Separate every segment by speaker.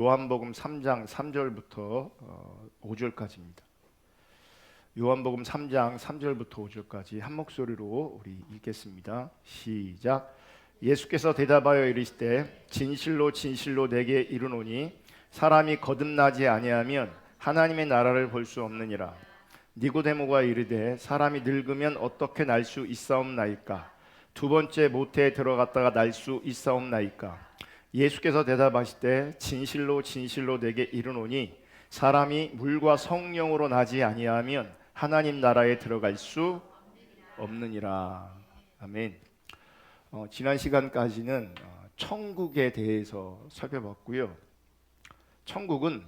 Speaker 1: 요한복음 3장 3절부터 5절까지입니다. 요한복음 3장 3절부터 5절까지 한 목소리로 우리 읽겠습니다. 시작. 예수께서 대답하여 이르시되 진실로 진실로 내게 이르노니 사람이 거듭나지 아니하면 하나님의 나라를 볼 수 없느니라. 니고데모가 이르되 사람이 늙으면 어떻게 날 수 있사옵나이까? 두 번째 모태에 들어갔다가 날 수 있사옵나이까? 예수께서 대답하시되 진실로 진실로 내게 이르노니 사람이 물과 성령으로 나지 아니하면 하나님 나라에 들어갈 수 없느니라. 아멘. 지난 시간까지는 천국에 대해서 살펴봤고요. 천국은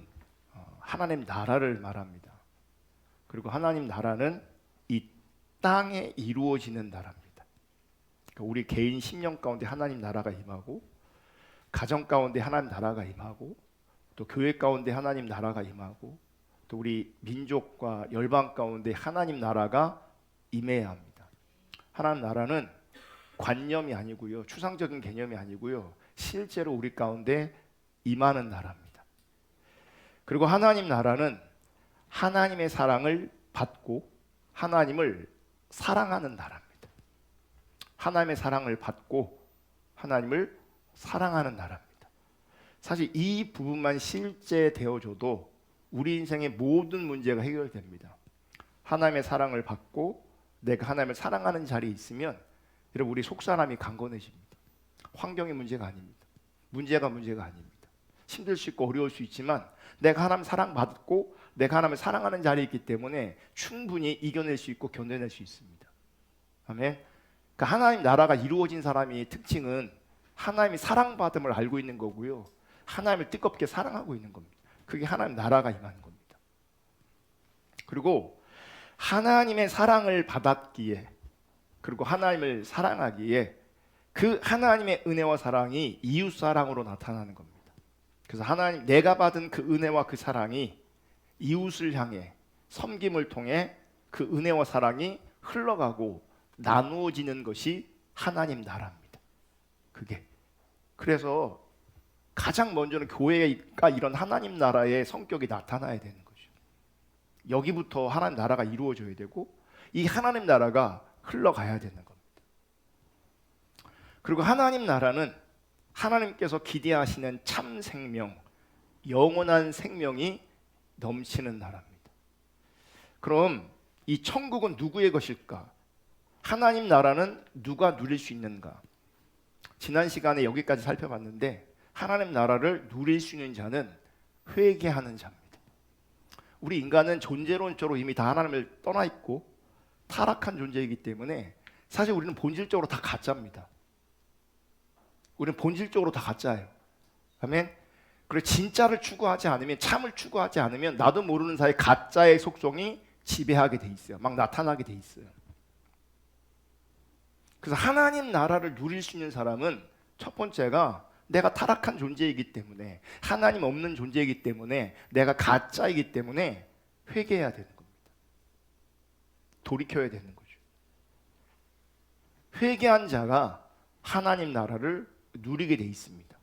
Speaker 1: 하나님 나라를 말합니다. 그리고 하나님 나라는 이 땅에 이루어지는 나라입니다. 그러니까 우리 개인 심령 가운데 하나님 나라가 임하고, 가정 가운데 하나님 나라가 임하고, 또 교회 가운데 하나님 나라가 임하고, 또 우리 민족과 열방 가운데 하나님 나라가 임해야 합니다. 하나님 나라는 관념이 아니고요, 추상적인 개념이 아니고요, 실제로 우리 가운데 임하는 나라입니다. 그리고 하나님 나라는 하나님의 사랑을 받고 하나님을 사랑하는 나라입니다. 하나님의 사랑을 받고 하나님을 사랑하는 나라입니다. 사실 이 부분만 실제되어줘도 우리 인생의 모든 문제가 해결됩니다. 하나님의 사랑을 받고 내가 하나님을 사랑하는 자리에 있으면 여러분, 우리 속사람이 강건해집니다. 환경의 문제가 아닙니다. 문제가 아닙니다. 힘들 수 있고 어려울 수 있지만 내가 하나님 사랑받고 내가 하나님을 사랑하는 자리에 있기 때문에 충분히 이겨낼 수 있고 견뎌낼 수 있습니다. 아멘. 그러니까 하나님 나라가 이루어진 사람의 특징은 하나님이 사랑받음을 알고 있는 거고요, 하나님을 뜨겁게 사랑하고 있는 겁니다. 그게 하나님 나라가 임하는 겁니다. 그리고 하나님의 사랑을 받았기에, 그리고 하나님을 사랑하기에 그 하나님의 은혜와 사랑이 이웃 사랑으로 나타나는 겁니다. 그래서 하나님, 내가 받은 그 은혜와 그 사랑이 이웃을 향해 섬김을 통해 그 은혜와 사랑이 흘러가고 나누어지는 것이 하나님 나라입니다. 그게. 그래서 가장 먼저는 교회가 이런 하나님 나라의 성격이 나타나야 되는 거죠. 여기부터 하나님 나라가 이루어져야 되고 이 하나님 나라가 흘러가야 되는 겁니다. 그리고 하나님 나라는 하나님께서 기대하시는 참 생명, 영원한 생명이 넘치는 나라입니다. 그럼 이 천국은 누구의 것일까? 하나님 나라는 누가 누릴 수 있는가? 지난 시간에 여기까지 살펴봤는데 하나님 나라를 누릴 수 있는 자는 회개하는 자입니다. 우리 인간은 존재론적으로 이미 다 하나님을 떠나 있고 타락한 존재이기 때문에 사실 우리는 본질적으로 다 가짜입니다. 우리는 본질적으로 다 가짜예요. 아멘. 그리고 진짜를 추구하지 않으면, 참을 추구하지 않으면 나도 모르는 사이에 가짜의 속성이 지배하게 돼 있어요. 막 나타나게 돼 있어요. 그래서 하나님 나라를 누릴 수 있는 사람은 첫 번째가 내가 타락한 존재이기 때문에, 하나님 없는 존재이기 때문에, 내가 가짜이기 때문에 회개해야 되는 겁니다. 돌이켜야 되는 거죠. 회개한 자가 하나님 나라를 누리게 돼 있습니다.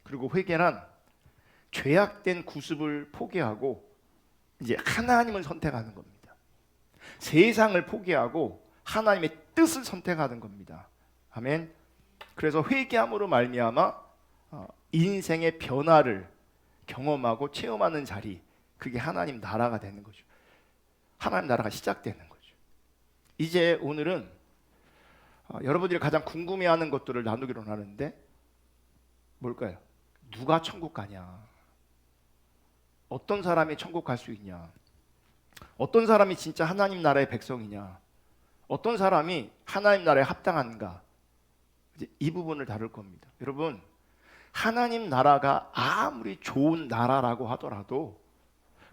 Speaker 1: 그리고 회개란 죄악된 구습을 포기하고 이제 하나님을 선택하는 겁니다. 세상을 포기하고 하나님의 뜻을 선택하는 겁니다. 아멘. 그래서 회개함으로 말미암아 인생의 변화를 경험하고 체험하는 자리, 그게 하나님 나라가 되는 거죠. 하나님 나라가 시작되는 거죠. 이제 오늘은 여러분들이 가장 궁금해하는 것들을 나누기로 하는데 뭘까요? 누가 천국 가냐? 어떤 사람이 천국 갈 수 있냐? 어떤 사람이 진짜 하나님 나라의 백성이냐? 어떤 사람이 하나님 나라에 합당한가? 이제 이 부분을 다룰 겁니다. 여러분, 하나님 나라가 아무리 좋은 나라라고 하더라도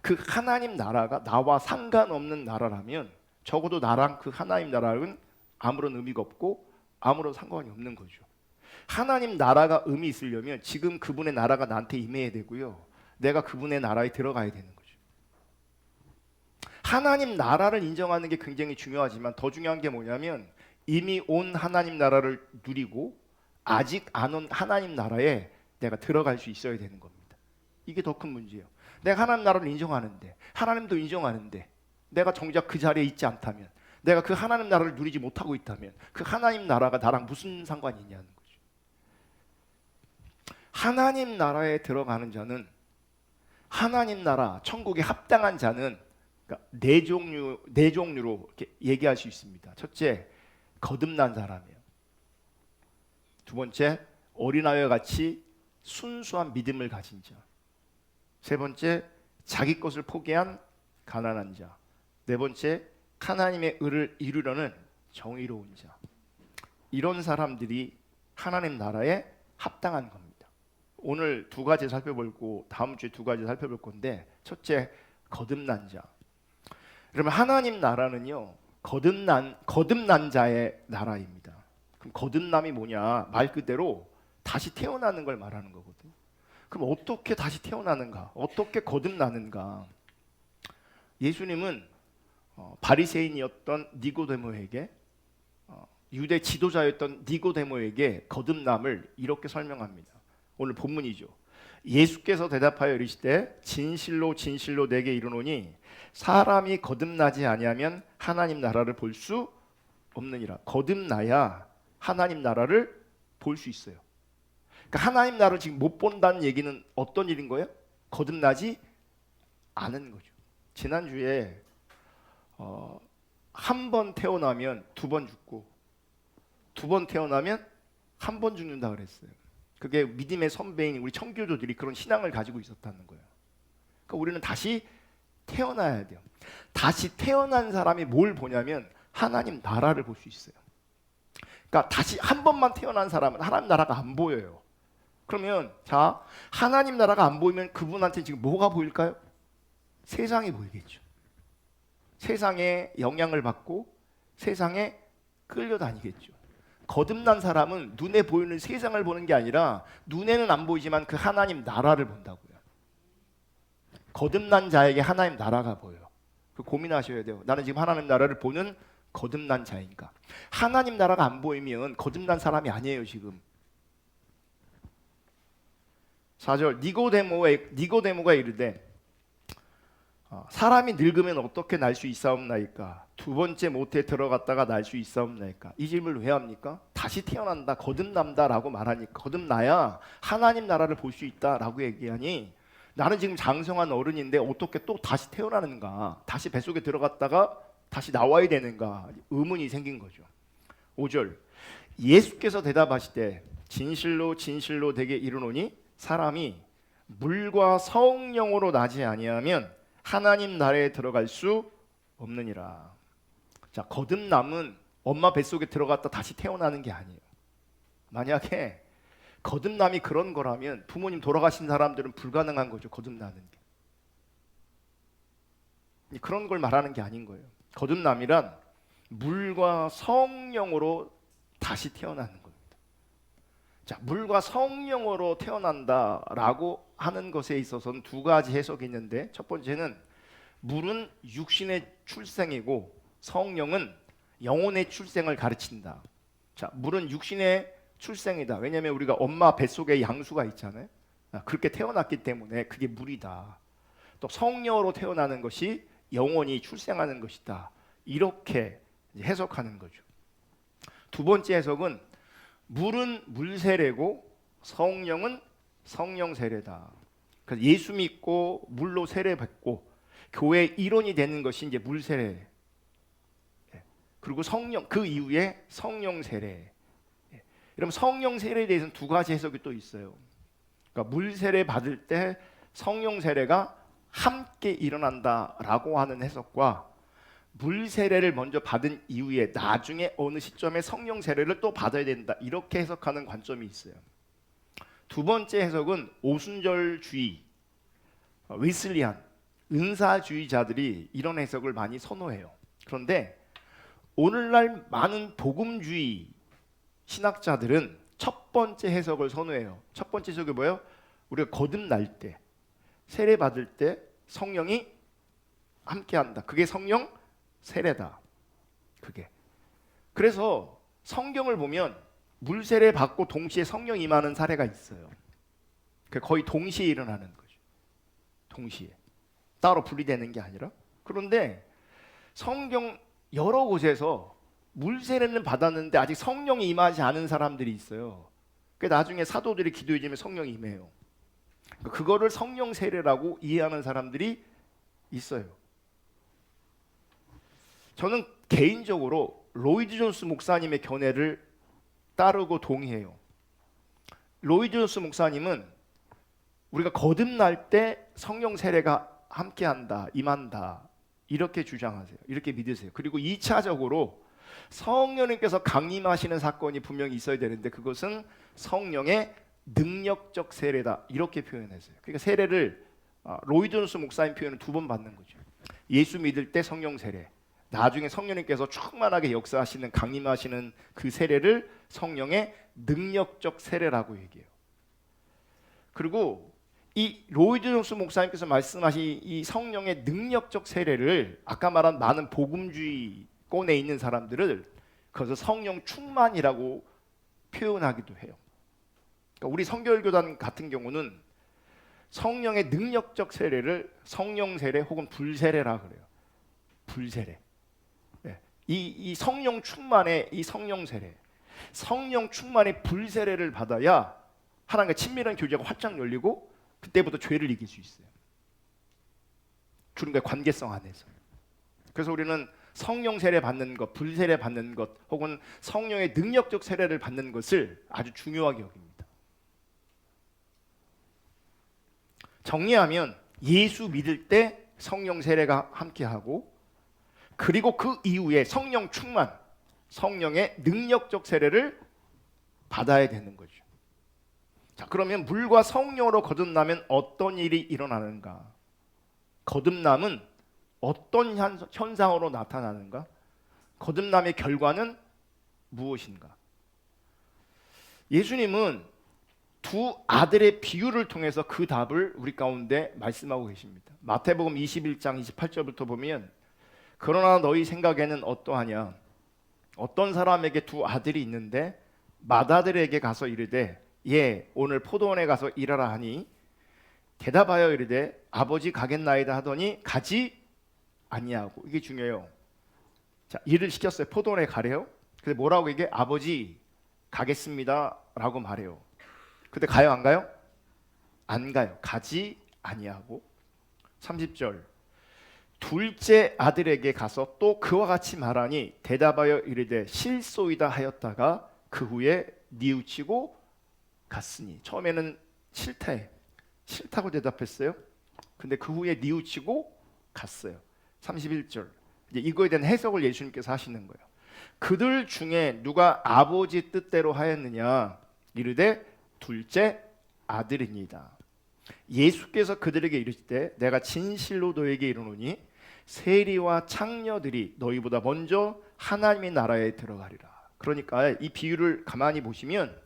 Speaker 1: 그 하나님 나라가 나와 상관없는 나라라면 적어도 나랑 그 하나님 나라는 아무런 의미가 없고 아무런 상관이 없는 거죠. 하나님 나라가 의미 있으려면 지금 그분의 나라가 나한테 임해야 되고요, 내가 그분의 나라에 들어가야 되는 거죠. 하나님 나라를 인정하는 게 굉장히 중요하지만 더 중요한 게 뭐냐면 이미 온 하나님 나라를 누리고 아직 안 온 하나님 나라에 내가 들어갈 수 있어야 되는 겁니다. 이게 더 큰 문제예요. 내가 하나님 나라를 인정하는데, 하나님도 인정하는데 내가 정작 그 자리에 있지 않다면, 내가 그 하나님 나라를 누리지 못하고 있다면 그 하나님 나라가 나랑 무슨 상관이 있냐는 거죠. 하나님 나라에 들어가는 자는, 하나님 나라 천국에 합당한 자는, 그러니까 네 종류로 이렇게 얘기할 수 있습니다. 첫째, 거듭난 사람이에요. 두 번째, 어린아이와 같이 순수한 믿음을 가진 자. 세 번째, 자기 것을 포기한 가난한 자. 네 번째, 하나님의 의를 이루려는 정의로운 자. 이런 사람들이 하나님 나라에 합당한 겁니다. 오늘 두 가지 살펴보고 다음 주에 두 가지 살펴볼 건데, 첫째, 거듭난 자. 그러면 하나님 나라는요, 거듭난 자의 나라입니다. 그럼 거듭남이 뭐냐? 말 그대로 다시 태어나는 걸 말하는 거거든요. 그럼 어떻게 다시 태어나는가? 어떻게 거듭나는가? 예수님은 바리새인이었던 니고데모에게, 유대 지도자였던 니고데모에게 거듭남을 이렇게 설명합니다. 오늘 본문이죠. 예수께서 대답하여 이르시되 진실로 진실로 내게 이르노니 사람이 거듭나지 아니하면 하나님 나라를 볼 수 없느니라. 거듭나야 하나님 나라를 볼 수 있어요. 그러니까 하나님 나라를 지금 못 본다는 얘기는 어떤 일인 거예요? 거듭나지 않은 거죠. 지난주에 한 번 태어나면 두 번 죽고, 두 번 태어나면 한 번 죽는다 그랬어요. 그게 믿음의 선배인 우리 청교도들이 그런 신앙을 가지고 있었다는 거예요. 그러니까 우리는 다시 태어나야 돼요. 다시 태어난 사람이 뭘 보냐면 하나님 나라를 볼 수 있어요. 그러니까 다시 한 번만 태어난 사람은 하나님 나라가 안 보여요. 그러면 자, 하나님 나라가 안 보이면 그분한테 지금 뭐가 보일까요? 세상이 보이겠죠. 세상에 영향을 받고 세상에 끌려다니겠죠. 거듭난 사람은 눈에 보이는 세상을 보는 게 아니라 눈에는 안 보이지만 그 하나님 나라를 본다고요. 거듭난 자에게 하나님 나라가 보여요. 그 고민하셔야 돼요. 나는 지금 하나님 나라를 보는 거듭난 자인가? 하나님 나라가 안 보이면 거듭난 사람이 아니에요 지금. 4절, 니고데모가 이르되 사람이 늙으면 어떻게 날 수 있사옵나이까? 두 번째 모태에 들어갔다가 날 수 있사옵나이까? 이 질문을 왜 합니까? 다시 태어난다, 거듭난다라고 말하니까, 거듭나야 하나님 나라를 볼 수 있다라고 얘기하니, 나는 지금 장성한 어른인데 어떻게 또 다시 태어나는가? 다시 뱃속에 들어갔다가 다시 나와야 되는가? 의문이 생긴 거죠. 5절, 예수께서 대답하시되 진실로 진실로 내게 이르노니 사람이 물과 성령으로 나지 아니하면 하나님 나라에 들어갈 수 없느니라. 자, 거듭남은 엄마 뱃속에 들어갔다 다시 태어나는 게 아니에요. 만약에 거듭남이 그런 거라면 부모님 돌아가신 사람들은 불가능한 거죠. 거듭나는 게. 그런 걸 말하는 게 아닌 거예요. 거듭남이란 물과 성령으로 다시 태어나는 겁니다. 자, 물과 성령으로 태어난다라고 하는 것에 있어서는 두 가지 해석이 있는데, 첫 번째는 물은 육신의 출생이고 성령은 영혼의 출생을 가르친다. 자, 물은 육신의 출생이다. 왜냐하면 우리가 엄마 뱃속에 양수가 있잖아요. 그렇게 태어났기 때문에 그게 물이다. 또 성령으로 태어나는 것이 영혼이 출생하는 것이다. 이렇게 해석하는 거죠. 두 번째 해석은 물은 물 세례고 성령은 성령 세례다. 그래서 예수 믿고 물로 세례 받고 교회 일원이 되는 것이 이제 물 세례. 그리고 성령, 그 이후에 성령 세례. 그럼 성령 세례에 대해서는 두 가지 해석이 또 있어요. 그러니까 물 세례 받을 때 성령 세례가 함께 일어난다라고 하는 해석과, 물 세례를 먼저 받은 이후에 나중에 어느 시점에 성령 세례를 또 받아야 된다, 이렇게 해석하는 관점이 있어요. 두 번째 해석은 오순절주의, 웨슬리안, 은사주의자들이 이런 해석을 많이 선호해요. 그런데 오늘날 많은 복음주의 신학자들은 첫 번째 해석을 선호해요. 첫 번째 해석이 뭐예요? 우리가 거듭날 때, 세례 받을 때 성령이 함께한다. 그게 성령 세례다. 그게. 그래서 성경을 보면 물 세례 받고 동시에 성령 임하는 사례가 있어요. 거의 동시에 일어나는 거죠. 동시에. 따로 분리되는 게 아니라. 그런데 성경 여러 곳에서 물 세례는 받았는데 아직 성령이 임하지 않은 사람들이 있어요. 그 나중에 사도들이 기도해 주면 성령이 임해요. 그거를 성령 세례라고 이해하는 사람들이 있어요. 저는 개인적으로 로이드 존스 목사님의 견해를 따르고 동의해요. 로이드 존스 목사님은 우리가 거듭날 때 성령 세례가 함께한다, 임한다 이렇게 주장하세요. 이렇게 믿으세요. 그리고 2차적으로 성령님께서 강림하시는 사건이 분명히 있어야 되는데 그것은 성령의 능력적 세례다 이렇게 표현했어요. 그러니까 세례를 로이드 존스 목사님 표현을 2번 받는 거죠. 예수 믿을 때 성령 세례, 나중에 성령님께서 충만하게 역사하시는 강림하시는 그 세례를 성령의 능력적 세례라고 얘기해요. 그리고 이 로이드 존스 목사님께서 말씀하신 이 성령의 능력적 세례를 아까 말한 많은 복음주의권에 있는 사람들을 그것을 성령 충만이라고 표현하기도 해요. 그러니까 우리 성결교단 같은 경우는 성령의 능력적 세례를 성령 세례 혹은 불세례라 그래요. 불세례. 이 성령 충만의 이 성령 세례, 성령 충만의 불세례를 받아야 하나님과 친밀한 교제가 활짝 열리고 그때부터 죄를 이길 수 있어요. 주님과의 관계성 안에서. 그래서 우리는 성령 세례 받는 것, 불세례 받는 것 혹은 성령의 능력적 세례를 받는 것을 아주 중요하게 여깁니다. 정리하면 예수 믿을 때 성령 세례가 함께하고 그리고 그 이후에 성령 충만, 성령의 능력적 세례를 받아야 되는 거죠. 자, 그러면 물과 성령으로 거듭나면 어떤 일이 일어나는가? 거듭남은 어떤 현상으로 나타나는가? 거듭남의 결과는 무엇인가? 예수님은 2 아들의 비유를 통해서 그 답을 우리 가운데 말씀하고 계십니다. 마태복음 21장 28절부터 보면 그러나 너희 생각에는 어떠하냐? 어떤 사람에게 2 아들이 있는데 맏아들에게 가서 이르되 예 오늘 포도원에 가서 일하라 하니 대답하여 이르되 아버지 가겠나이다 하더니 가지 아니하고. 이게 중요해요. 자, 일을 시켰어요. 포도원에 가래요. 근데 뭐라고 얘기해? 아버지 가겠습니다 라고 말해요. 근데 가요 안 가요? 안 가요. 가지 아니하고. 30절 둘째 아들에게 가서 또 그와 같이 말하니 대답하여 이르되 실소이다 하였다가 그 후에 뉘우치고 갔으니. 처음에는 싫다고 대답했어요. 근데 그 후에 뉘우치고 갔어요. 31절 이제 이거에 대한 해석을 예수님께서 하시는 거예요. 그들 중에 누가 아버지 뜻대로 하였느냐? 이르되 둘째 아들이니이다. 예수께서 그들에게 이르시되 내가 진실로 너에게 이르노니 세리와 창녀들이 너희보다 먼저 하나님의 나라에 들어가리라. 그러니까 이 비유를 가만히 보시면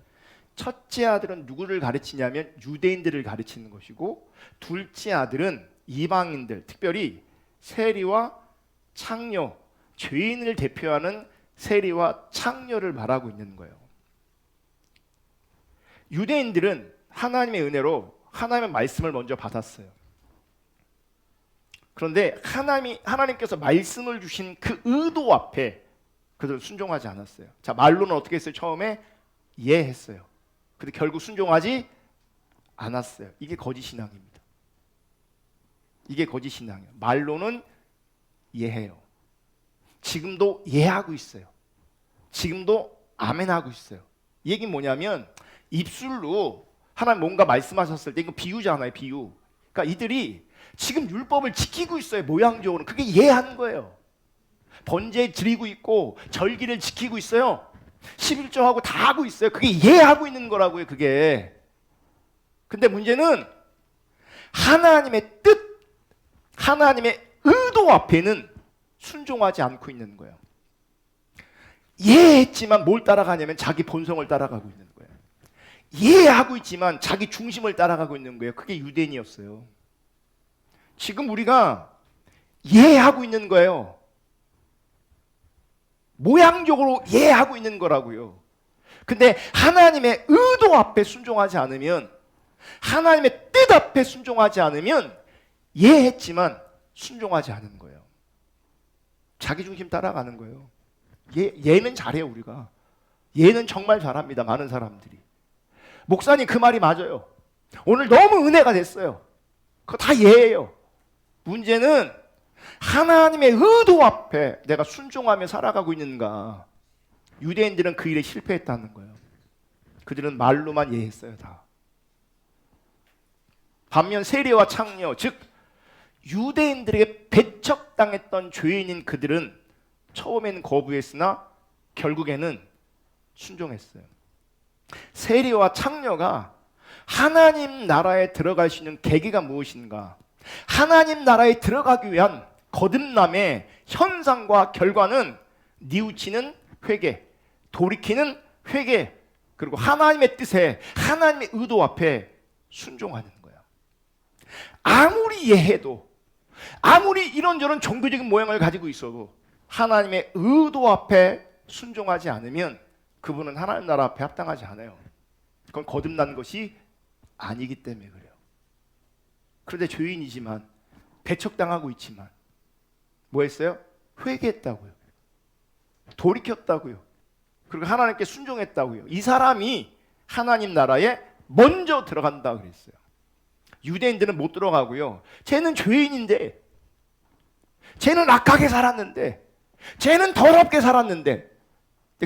Speaker 1: 첫째 아들은 누구를 가르치냐면 유대인들을 가르치는 것이고 둘째 아들은 이방인들, 특별히 세리와 창녀, 죄인을 대표하는 세리와 창녀를 말하고 있는 거예요. 유대인들은 하나님의 은혜로 하나님의 말씀을 먼저 받았어요. 그런데 하나님께서 말씀을 주신 그 의도 앞에 그들은 순종하지 않았어요. 자, 말로는 어떻게 했어요? 처음에 예했어요. 근데 결국 순종하지 않았어요. 이게 거짓 신앙입니다. 이게 거짓 신앙이에요. 말로는 예해요. 지금도 예하고 있어요. 지금도 아멘하고 있어요. 이 얘기는 뭐냐면 입술로 하나님 뭔가 말씀하셨을 때 이거 비유잖아요. 비유. 그러니까 이들이 지금 율법을 지키고 있어요. 모양적으로. 그게 예한 거예요. 번제 드리고 있고 절기를 지키고 있어요. 11조하고 다 하고 있어요. 그게 예하고 있는 거라고요. 그게. 근데 문제는 하나님의 뜻, 하나님의 의도 앞에는 순종하지 않고 있는 거예요. 예했지만 뭘 따라가냐면 자기 본성을 따라가고 있는 거예요. 이해하고 있지만 자기 중심을 따라가고 있는 거예요. 그게 유대인이었어요. 지금 우리가 이해하고 있는 거예요. 모양적으로 이해하고 있는 거라고요. 근데 하나님의 의도 앞에 순종하지 않으면, 하나님의 뜻 앞에 순종하지 않으면 예했지만 순종하지 않은 거예요. 자기 중심 따라가는 거예요. 예는 잘해요, 우리가. 예는 정말 잘합니다, 많은 사람들이. 목사님 그 말이 맞아요. 오늘 너무 은혜가 됐어요. 그거 다 예예요. 문제는 하나님의 의도 앞에 내가 순종하며 살아가고 있는가. 유대인들은 그 일에 실패했다는 거예요. 그들은 말로만 예했어요, 다. 반면 세리와 창녀, 즉 유대인들에게 배척당했던 죄인인 그들은 처음에는 거부했으나 결국에는 순종했어요. 세리와 창녀가 하나님 나라에 들어갈 수 있는 계기가 무엇인가? 하나님 나라에 들어가기 위한 거듭남의 현상과 결과는 뉘우치는 회개, 돌이키는 회개, 그리고 하나님의 뜻에, 하나님의 의도 앞에 순종하는 거예요. 아무리 예해도, 아무리 이런저런 종교적인 모양을 가지고 있어도 하나님의 의도 앞에 순종하지 않으면 그분은 하나님 나라 앞에 합당하지 않아요. 그건 거듭난 것이 아니기 때문에 그래요. 그런데 죄인이지만, 배척당하고 있지만 뭐 했어요? 회개했다고요. 돌이켰다고요. 그리고 하나님께 순종했다고요. 이 사람이 하나님 나라에 먼저 들어간다 그랬어요. 유대인들은 못 들어가고요. 쟤는 죄인인데, 쟤는 악하게 살았는데, 쟤는 더럽게 살았는데,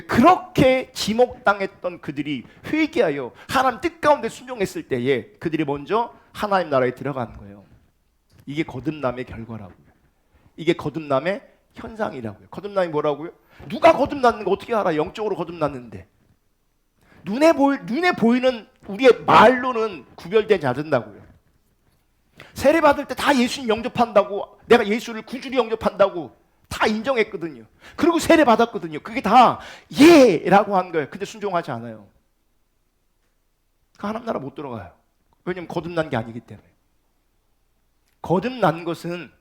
Speaker 1: 그렇게 지목당했던 그들이 회개하여 하나님 뜻 가운데 순종했을 때에 그들이 먼저 하나님 나라에 들어가는 거예요. 이게 거듭남의 결과라고요. 이게 거듭남의 현상이라고요. 거듭남이 뭐라고요? 누가 거듭났는 거 어떻게 알아? 영적으로 거듭났는데. 눈에 보이는 우리의 말로는 구별되지 않는다고요. 세례 받을 때 다 예수님 영접한다고, 내가 예수를 구주로 영접한다고 다 인정했거든요. 그리고 세례 받았거든요. 그게 다 예라고 한 거예요. 근데 순종하지 않아요. 그 하나님 나라 못 들어가요. 왜냐하면 거듭난 게 아니기 때문에. 거듭난 것은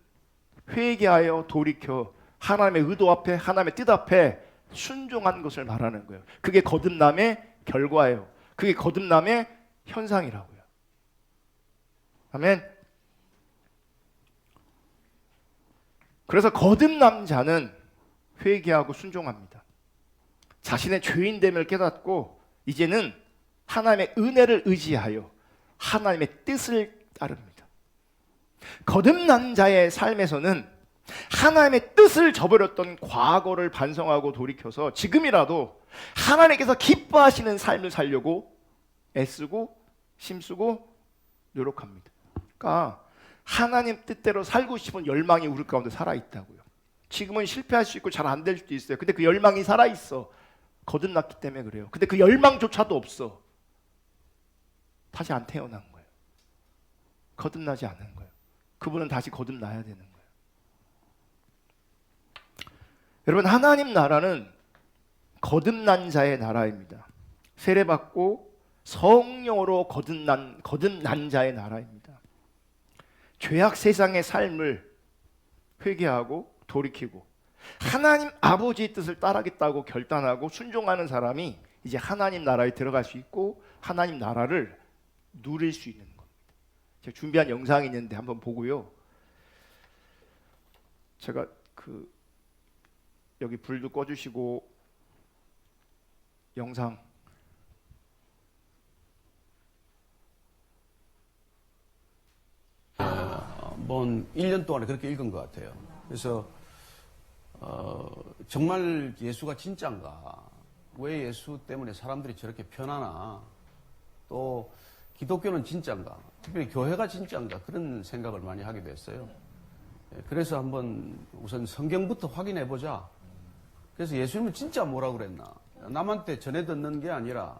Speaker 1: 회개하여 돌이켜 하나님의 의도 앞에, 하나님의 뜻 앞에 순종한 것을 말하는 거예요. 그게 거듭남의 결과예요. 그게 거듭남의 현상이라고요. 아멘. 그래서 거듭난 자는 회개하고 순종합니다. 자신의 죄인됨을 깨닫고 이제는 하나님의 은혜를 의지하여 하나님의 뜻을 따릅니다. 거듭난 자의 삶에서는 하나님의 뜻을 저버렸던 과거를 반성하고 돌이켜서 지금이라도 하나님께서 기뻐하시는 삶을 살려고 애쓰고 힘쓰고 노력합니다. 그러니까 하나님 뜻대로 살고 싶은 열망이 우리 가운데 살아있다고요. 지금은 실패할 수 있고 잘 안 될 수도 있어요. 근데 그 열망이 살아있어. 거듭났기 때문에 그래요. 근데 그 열망조차도 없어. 다시 안 태어난 거예요. 거듭나지 않은 거예요. 그분은 다시 거듭나야 되는 거예요. 여러분, 하나님 나라는 거듭난 자의 나라입니다. 세례받고 성령으로 거듭난 자의 나라입니다. 죄악 세상의 삶을 회개하고 돌이키고 하나님 아버지의 뜻을 따르겠다고 결단하고 순종하는 사람이 이제 하나님 나라에 들어갈 수 있고 하나님 나라를 누릴 수 있는 겁니다. 제가 준비한 영상이 있는데 한번 보고요. 제가 여기 불도 꺼주시고 영상
Speaker 2: 뭐 1년 동안에 그렇게 읽은 것 같아요. 그래서 정말 예수가 진짜인가? 왜 예수 때문에 사람들이 저렇게 편하나? 또 기독교는 진짜인가? 특별히 교회가 진짜인가? 그런 생각을 많이 하게 됐어요. 그래서 한번 우선 성경부터 확인해 보자. 그래서 예수님은 진짜 뭐라고 그랬나? 남한테 전해 듣는 게 아니라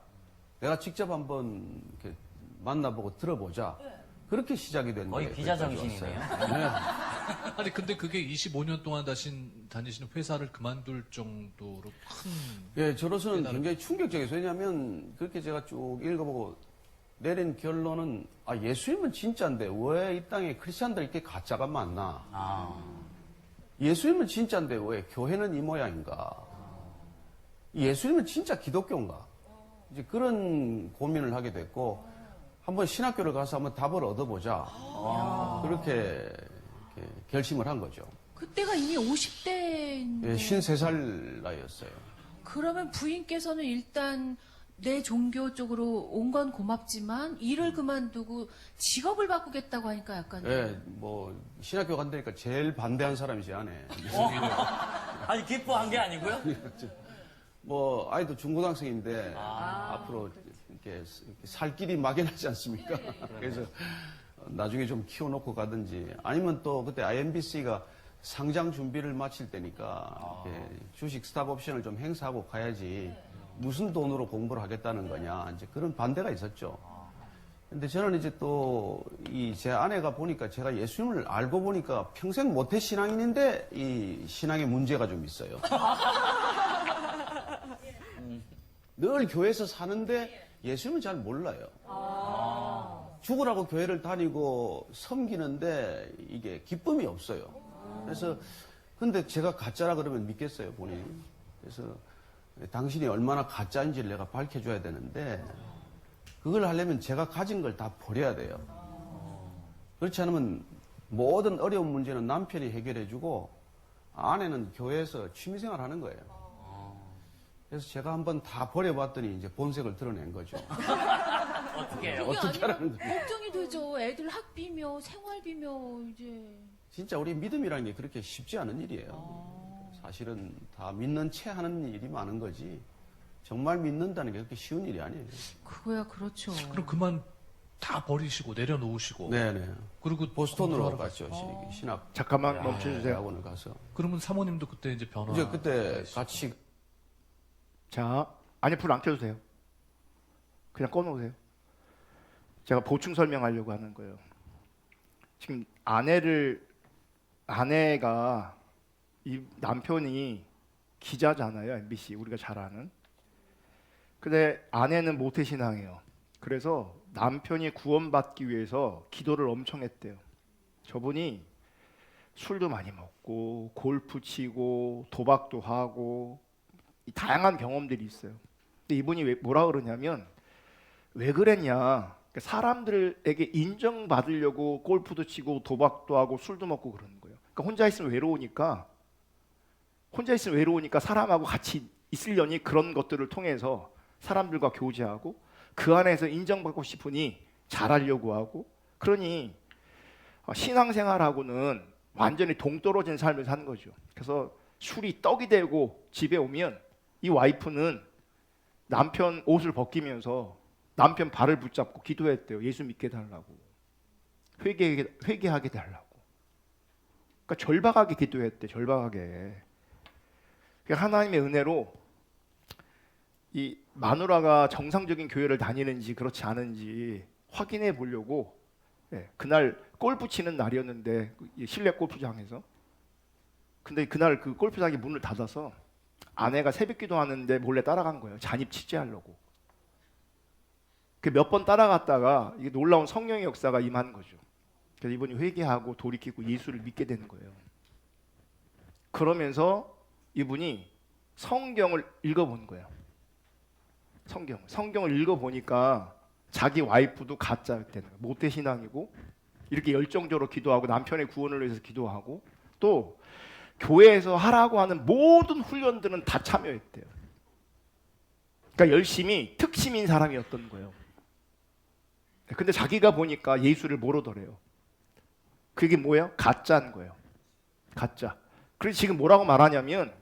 Speaker 2: 내가 직접 한번 이렇게 만나보고 들어보자. 그렇게 시작이 된 거예요.
Speaker 3: 거의 비자정신이네요.
Speaker 2: 네.
Speaker 4: 아니 근데 그게 25년 동안 다니시는 회사를 그만둘 정도로 큰.
Speaker 2: 예, 저로서는 굉장히 충격적이었어요. 왜냐하면 그렇게 제가 쭉 읽어보고 내린 결론은 예수님은 진짜인데 왜 이 땅에 크리스찬들 이렇게 가짜가 많나? 예수님은 진짜인데 왜 교회는 이 모양인가? 예수님은 진짜 기독교인가? 이제 그런 고민을 하게 됐고 한번 신학교를 가서 한번 답을 얻어보자. 그렇게 결심을 한 거죠.
Speaker 3: 그때가 이미 50대인데.
Speaker 2: 예, 53살 나이였어요.
Speaker 3: 그러면 부인께서는 일단 내 종교 쪽으로 온 건 고맙지만 일을 그만두고 직업을 바꾸겠다고 하니까 약간
Speaker 2: 예, 뭐 신학교 간다니까 제일 반대한 사람이 제 아내.
Speaker 5: 아니 기뻐한 게 아니고요?
Speaker 2: 뭐 아이도 중고등학생인데 앞으로 이렇게 살 길이 막연하지 않습니까? 그래서 나중에 좀 키워놓고 가든지 아니면 또 그때 IMBC가 상장 준비를 마칠 때니까 이렇게 주식 스탑 옵션을 좀 행사하고 가야지 무슨 돈으로 공부를 하겠다는 거냐 이제 그런 반대가 있었죠. 근데 저는 이제 또 이 제 아내가 보니까 제가 예수님을 알고 보니까 평생 모태 신앙인인데 이 신앙에 문제가 좀 있어요. 늘 교회에서 사는데 예수님을 잘 몰라요. 죽으라고 교회를 다니고 섬기는데 이게 기쁨이 없어요. 그래서 근데 제가 가짜라 그러면 믿겠어요, 본인이. 그래서 당신이 얼마나 가짜인지를 내가 밝혀줘야 되는데 그걸 하려면 제가 가진 걸 다 버려야 돼요. 그렇지 않으면 모든 어려운 문제는 남편이 해결해주고 아내는 교회에서 취미생활 하는 거예요. 그래서 제가 한번 다 버려봤더니 이제 본색을 드러낸 거죠.
Speaker 5: 어떻게 해요?
Speaker 3: 그게
Speaker 2: 어떻게
Speaker 3: 아니라
Speaker 2: 하라는 거예요?
Speaker 3: 걱정이 되죠. 애들 학비며 생활비며 이제
Speaker 2: 진짜 우리 믿음이라는 게 그렇게 쉽지 않은 일이에요. 사실은 다 믿는 채 하는 일이 많은 거지. 정말 믿는다는 게 그렇게 쉬운 일이 아니에요.
Speaker 3: 그거야 그렇죠.
Speaker 4: 그럼 그만 다 버리시고 내려놓으시고
Speaker 2: 네네.
Speaker 4: 그리고
Speaker 2: 보스턴으로
Speaker 4: 공부하러
Speaker 2: 갔죠.
Speaker 4: 가시고.
Speaker 2: 신학
Speaker 1: 잠깐만 멈춰주세요.
Speaker 2: 대학원을 가서.
Speaker 4: 그러면 사모님도 그때 이제 변화.
Speaker 2: 이제 그때 같이
Speaker 1: 자, 아니 불 안 켜주세요. 그냥 꺼놓으세요. 제가 보충 설명하려고 하는 거예요. 지금 아내가 이 남편이 기자잖아요, MBC 우리가 잘 아는. 근데 아내는 모태신앙이에요. 그래서 남편이 구원받기 위해서 기도를 엄청 했대요. 저분이 술도 많이 먹고 골프 치고 도박도 하고 이 다양한 경험들이 있어요. 근데 이분이 뭐라 그러냐면 왜 그랬냐? 그러니까 사람들에게 인정받으려고 골프도 치고 도박도 하고 술도 먹고 그러는 거예요. 그러니까 혼자 있으면 외로우니까 사람하고 같이 있으려니 그런 것들을 통해서 사람들과 교제하고 그 안에서 인정받고 싶으니 잘하려고 하고 그러니 신앙생활하고는 완전히 동떨어진 삶을 사는 거죠. 그래서 술이 떡이 되고 집에 오면 이 와이프는 남편 옷을 벗기면서 남편 발을 붙잡고 기도했대요. 예수 믿게 달라고. 회개하게 달라고. 그러니까 절박하게 기도했대. 절박하게. 그러니까 하나님의 은혜로 이 마누라가 정상적인 교회를 다니는지 그렇지 않은지 확인해 보려고 그날 골프 치는 날이었는데 실내 골프장에서 근데 그날 그 골프장이 문을 닫아서 아내가 새벽 기도하는데 몰래 따라간 거예요. 잔입 취재하려고. 그 몇 번 따라갔다가 이게 놀라운 성령의 역사가 임한 거죠. 그래서 이분이 회개하고 돌이키고 예수를 믿게 되는 거예요. 그러면서 이분이 성경을 읽어본 거예요. 성경을 읽어보니까 자기 와이프도 가짜였다는 거예요. 모태신앙이고 이렇게 열정적으로 기도하고 남편의 구원을 위해서 기도하고 또 교회에서 하라고 하는 모든 훈련들은 다 참여했대요. 그러니까 열심히 특심인 사람이었던 거예요. 근데 자기가 보니까 예수를 모르더래요. 그게 뭐예요? 가짜인 거예요. 가짜. 그래서 지금 뭐라고 말하냐면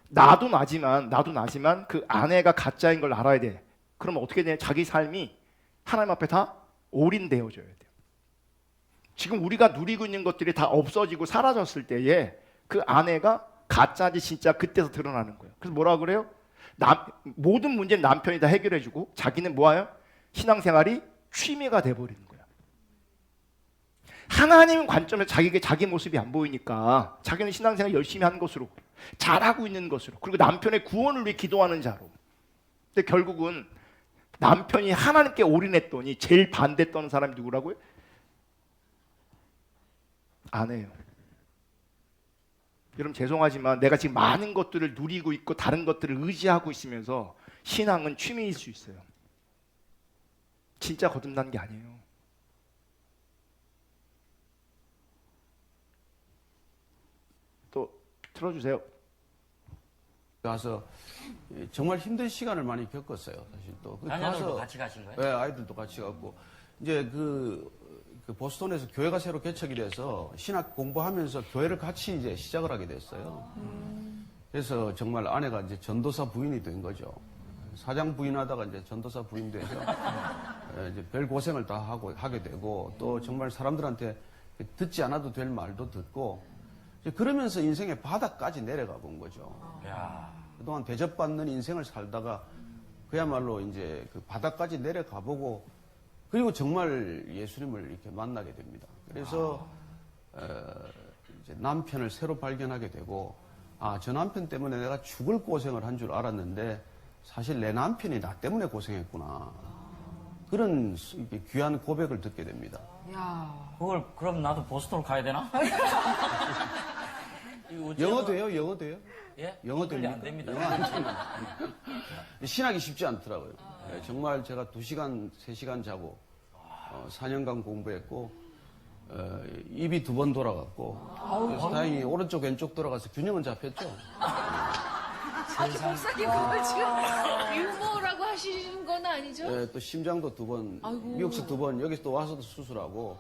Speaker 1: 나도 나지만 그 아내가 가짜인 걸 알아야 돼. 그러면 어떻게 되냐? 자기 삶이 하나님 앞에 다 올인되어져야 돼요. 지금 우리가 누리고 있는 것들이 다 없어지고 사라졌을 때에 그 아내가 가짜인지 진짜 그때서 드러나는 거예요. 그래서 뭐라 그래요? 모든 문제는 남편이 다 해결해주고 자기는 뭐예요? 신앙생활이 취미가 돼버리는 거예요. 하나님 관점에서 자기에게 자기 모습이 안 보이니까 자기는 신앙생활 열심히 하는 것으로 잘하고 있는 것으로 그리고 남편의 구원을 위해 기도하는 자로. 근데 결국은 남편이 하나님께 올인했더니 제일 반대했던 사람이 누구라고요? 아내예요. 여러분 죄송하지만 내가 지금 많은 것들을 누리고 있고 다른 것들을 의지하고 있으면서 신앙은 취미일 수 있어요. 진짜 거듭난 게 아니에요. 틀어주세요.
Speaker 2: 가서 정말 힘든 시간을 많이 겪었어요. 사실 또
Speaker 5: 자녀들도 같이 가신 거예요?
Speaker 2: 네, 아이들도 같이 갔고 이제 그 보스턴에서 교회가 새로 개척이 돼서 신학 공부하면서 교회를 같이 이제 시작을 하게 됐어요. 그래서 정말 아내가 이제 전도사 부인이 된 거죠. 사장 부인하다가 이제 전도사 부인 돼서 이제 별 고생을 다 하게 되고 또 정말 사람들한테 듣지 않아도 될 말도 듣고 이제 그러면서 인생의 바닥까지 내려가 본 거죠.
Speaker 5: 야.
Speaker 2: 그동안 대접받는 인생을 살다가 그야말로 이제 그 바닥까지 내려가 보고 그리고 정말 예수님을 이렇게 만나게 됩니다. 그래서 이제 남편을 새로 발견하게 되고 저 남편 때문에 내가 죽을 고생을 한 줄 알았는데 사실 내 남편이 나 때문에 고생했구나. 그런 이렇게 귀한 고백을 듣게 됩니다.
Speaker 6: 야.
Speaker 5: 그걸 그럼 나도 보스턴 가야 되나? 이거 어째요?
Speaker 2: 영어 돼요? 영어 돼요?
Speaker 5: 예?
Speaker 2: 영어
Speaker 5: 이걸리
Speaker 2: 됩니까?
Speaker 5: 안 됩니다.
Speaker 2: 영어 안 됩니다. 신학이 쉽지 않더라고요. 예, 정말 제가 2시간, 3시간 자고 4년간 공부했고 입이 2번 돌아갔고 그래서 다행히 오른쪽 왼쪽 돌아가서 균형은 잡혔죠.
Speaker 3: 아니 목사님 그걸 지금 유머라고 하시는 건 아니죠?
Speaker 2: 예, 또 심장도 2번,
Speaker 3: 아이고.
Speaker 2: 미국에서 2번, 여기서 또 와서도 수술하고